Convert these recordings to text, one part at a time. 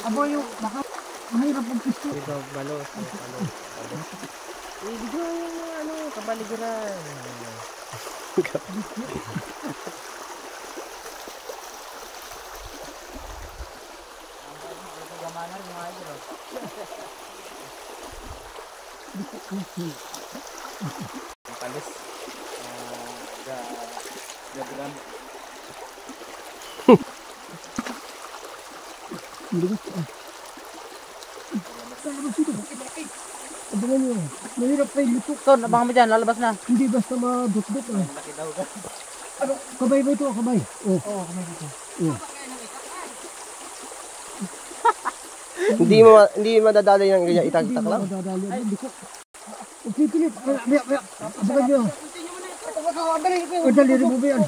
Abo yung mahirap ang pisto. Ito, balos. Ibig yung ano, kabaligiran. Ang palis. Gabilan. Abangan nyo. Mahirap pa yung lutok. Son, abangan mo dyan, lalabas na. Hindi basta madot-dot. Laki daw ka. Ano? Kabay ba ito? Kabay? Oo, kabay dito. Hindi madadali ng ganyan itagtak lang. Hindi madadali. Hindi ko. Pipilit. Abangan nyo. O dali rin mo ba yan?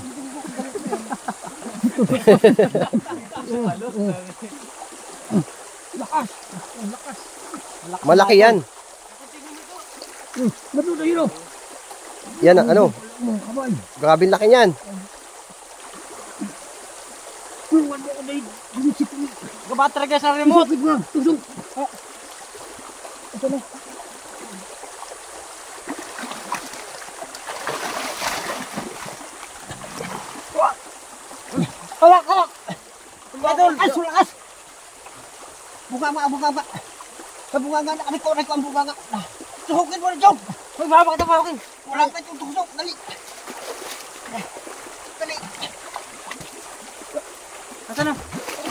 Lakas. Malaki yan. Nato na yun. Yan ano. Kabay. Grabe laki niyan. Kulungan mo ko na yun. Binisip mo. Gabat talaga sa remote. Tusok mo. Tusok. Ito na. Hawak! Ay, sulakas! Bunga. Kabunga nga, ko ang bunga nga. Tuhukin mo na, Jom! Hoy, hawak ito, hawakin. Walang ka yung tusok, dali! Dali! Nasaan na?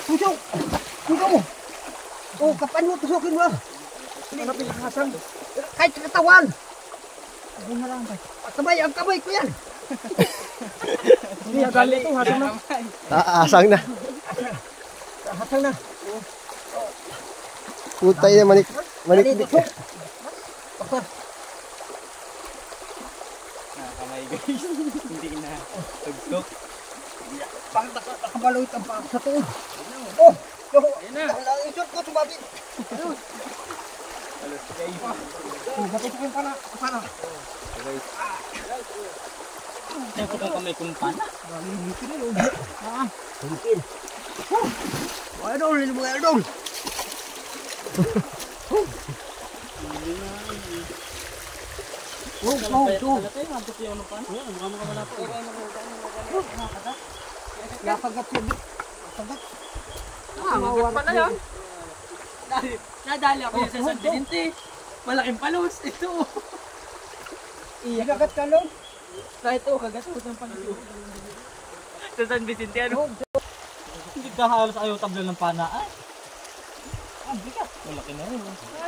Tusok! Tusok mo! Oh, kapan mo, tusukin mo! Hanapin, hasang. Kahit sa katawan! Abong na lang, tay. Ang kamay ko yan! Hindi, agali ito, hasang na. Asang na. Hasang na! Putay na manik. Tusok! Nakakamay guys. Hindi na. Tugsok. Pang nakabaloy ang paa sa tuod. Oh! Ayun na. Ang isot ko, tumabit! Alos guys. Oh, matutukin pa na. Sana. Siyempre kung kamay kung pana. Litin na yun. Litin. Mga idol, mga idol. Nakagat siya. Magat pala yan. Nadali ako sa San Vicente. Malaking palos. Ito. Nakagat ka lang. Kahit ito, kagastos ng palos. Sa San Vicente, ano? Hindi ka halos ayaw tablo ng pana. Ay, bigat. Malaki na yun.